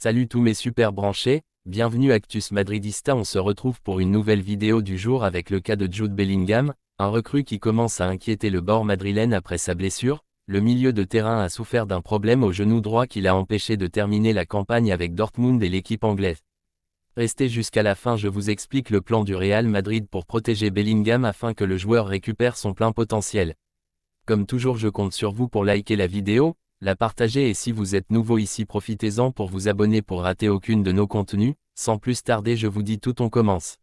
Salut tous mes super branchés, bienvenue Actus Madridista. On se retrouve pour une nouvelle vidéo du jour avec le cas de Jude Bellingham, un recrue qui commence à inquiéter le bord madrilène après sa blessure. Le milieu de terrain a souffert d'un problème au genou droit qui l'a empêché de terminer la campagne avec Dortmund et l'équipe anglaise. Restez jusqu'à la fin, je vous explique le plan du Real Madrid pour protéger Bellingham afin que le joueur récupère son plein potentiel. Comme toujours, je compte sur vous pour liker la vidéo, la partager et si vous êtes nouveau ici, profitez-en pour vous abonner pour rater aucune de nos contenus. Sans plus tarder, je vous dis tout, on commence.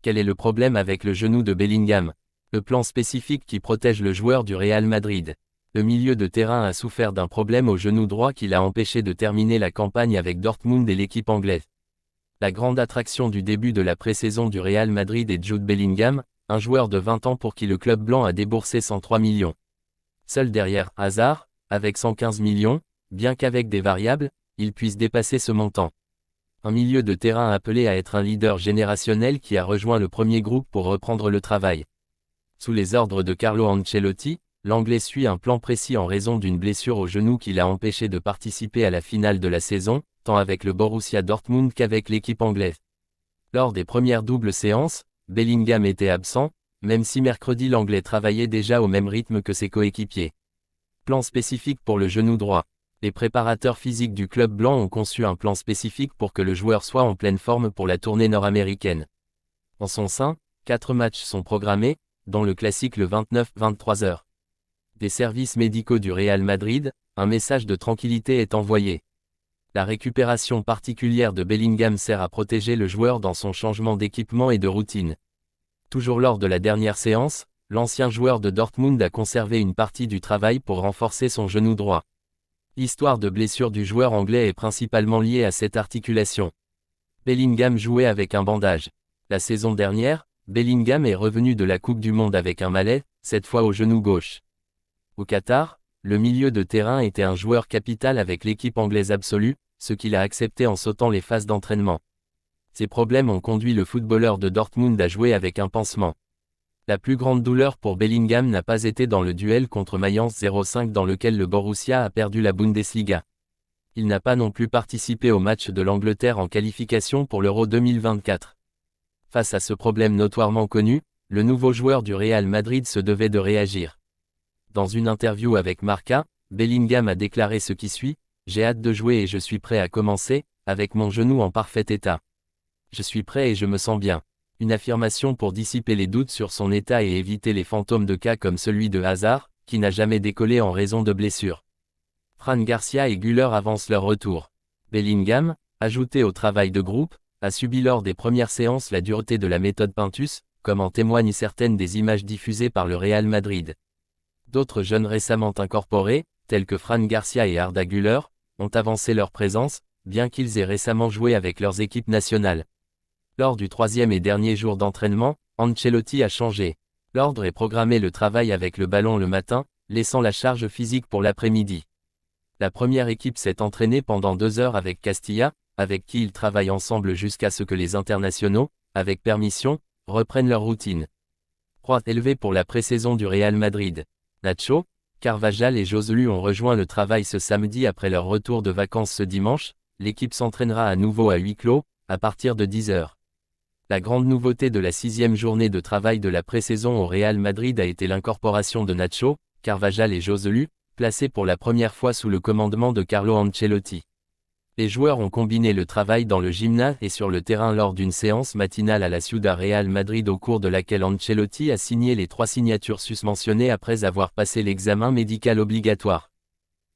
Quel est le problème avec le genou de Bellingham? Le plan spécifique qui protège le joueur du Real Madrid. Le milieu de terrain a souffert d'un problème au genou droit qui l'a empêché de terminer la campagne avec Dortmund et l'équipe anglaise. La grande attraction du début de la pré-saison du Real Madrid est Jude Bellingham, un joueur de 20 ans pour qui le club blanc a déboursé 103 millions. Seul derrière Hazard, avec 115 millions, bien qu'avec des variables, il puisse dépasser ce montant. Un milieu de terrain appelé à être un leader générationnel qui a rejoint le premier groupe pour reprendre le travail. Sous les ordres de Carlo Ancelotti, l'Anglais suit un plan précis en raison d'une blessure au genou qui l'a empêché de participer à la finale de la saison, tant avec le Borussia Dortmund qu'avec l'équipe anglaise. Lors des premières doubles séances, Bellingham était absent, même si mercredi l'Anglais travaillait déjà au même rythme que ses coéquipiers. Plan spécifique pour le genou droit. Les préparateurs physiques du club blanc ont conçu un plan spécifique pour que le joueur soit en pleine forme pour la tournée nord-américaine. En son sein, 4 matchs sont programmés, dont le classique le 29-23h. Des services médicaux du Real Madrid, un message de tranquillité est envoyé. La récupération particulière de Bellingham sert à protéger le joueur dans son changement d'équipement et de routine. Toujours lors de la dernière séance, l'ancien joueur de Dortmund a conservé une partie du travail pour renforcer son genou droit. L'histoire de blessure du joueur anglais est principalement liée à cette articulation. Bellingham jouait avec un bandage. La saison dernière, Bellingham est revenu de la Coupe du Monde avec un malais, cette fois au genou gauche. Au Qatar, le milieu de terrain était un joueur capital avec l'équipe anglaise absolue, ce qu'il a accepté en sautant les phases d'entraînement. Ces problèmes ont conduit le footballeur de Dortmund à jouer avec un pansement. La plus grande douleur pour Bellingham n'a pas été dans le duel contre Mayence 05 dans lequel le Borussia a perdu la Bundesliga. Il n'a pas non plus participé au match de l'Angleterre en qualification pour l'Euro 2024. Face à ce problème notoirement connu, le nouveau joueur du Real Madrid se devait de réagir. Dans une interview avec Marca, Bellingham a déclaré ce qui suit: « J'ai hâte de jouer et je suis prêt à commencer, avec mon genou en parfait état. Je suis prêt et je me sens bien. » Une affirmation pour dissiper les doutes sur son état et éviter les fantômes de cas comme celui de Hazard, qui n'a jamais décollé en raison de blessures. Fran Garcia et Güler avancent leur retour. Bellingham, ajouté au travail de groupe, a subi lors des premières séances la dureté de la méthode Pintus, comme en témoignent certaines des images diffusées par le Real Madrid. D'autres jeunes récemment incorporés, tels que Fran Garcia et Arda Güler, ont avancé leur présence, bien qu'ils aient récemment joué avec leurs équipes nationales. Lors du troisième et dernier jour d'entraînement, Ancelotti a changé. L'ordre est programmé le travail avec le ballon le matin, laissant la charge physique pour l'après-midi. La première équipe s'est entraînée pendant 2 heures avec Castilla, avec qui ils travaillent ensemble jusqu'à ce que les internationaux, avec permission, reprennent leur routine. Croix élevée pour la pré-saison du Real Madrid. Nacho, Carvajal et Joselu ont rejoint le travail ce samedi après leur retour de vacances ce dimanche. L'équipe s'entraînera à nouveau à huis clos, à partir de 10h. La grande nouveauté de la 6e journée de travail de la pré-saison au Real Madrid a été l'incorporation de Nacho, Carvajal et Joselu, placés pour la première fois sous le commandement de Carlo Ancelotti. Les joueurs ont combiné le travail dans le gymnase et sur le terrain lors d'une séance matinale à la Ciudad Real Madrid au cours de laquelle Ancelotti a signé les 3 signatures susmentionnées après avoir passé l'examen médical obligatoire.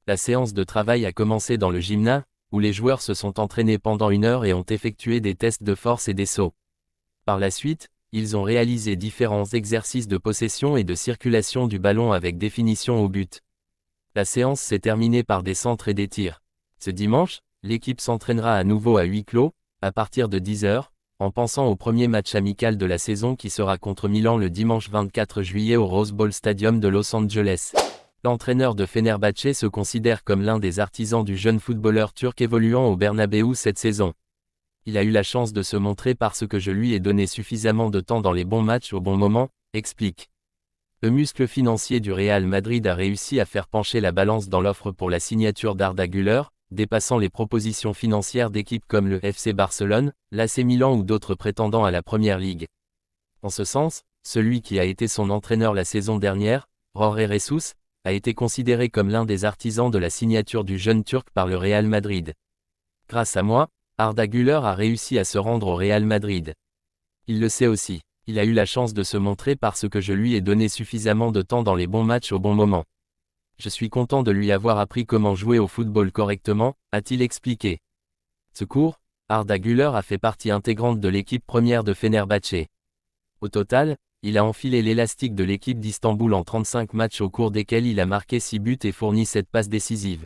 La séance de travail a commencé dans le gymnase, où les joueurs se sont entraînés pendant 1 heure et ont effectué des tests de force et des sauts. Par la suite, ils ont réalisé différents exercices de possession et de circulation du ballon avec définition au but. La séance s'est terminée par des centres et des tirs. Ce dimanche, l'équipe s'entraînera à nouveau à huis clos, à partir de 10h, en pensant au premier match amical de la saison qui sera contre Milan le dimanche 24 juillet au Rose Bowl Stadium de Los Angeles. L'entraîneur de Fenerbahçe se considère comme l'un des artisans du jeune footballeur turc évoluant au Bernabéu cette saison. Il a eu la chance de se montrer parce que je lui ai donné suffisamment de temps dans les bons matchs au bon moment, explique. Le muscle financier du Real Madrid a réussi à faire pencher la balance dans l'offre pour la signature d'Arda Güler, dépassant les propositions financières d'équipes comme le FC Barcelone, l'AC Milan ou d'autres prétendants à la Première Ligue. En ce sens, celui qui a été son entraîneur la saison dernière, Jorge Jesus, a été considéré comme l'un des artisans de la signature du jeune Turc par le Real Madrid. Grâce à moi, Arda Güler a réussi à se rendre au Real Madrid. Il le sait aussi. Il a eu la chance de se montrer parce que je lui ai donné suffisamment de temps dans les bons matchs au bon moment. Je suis content de lui avoir appris comment jouer au football correctement, a-t-il expliqué. Ce cours, Arda Güler a fait partie intégrante de l'équipe première de Fenerbahçe. Au total, il a enfilé l'élastique de l'équipe d'Istanbul en 35 matchs au cours desquels il a marqué 6 buts et fourni 7 passes décisives.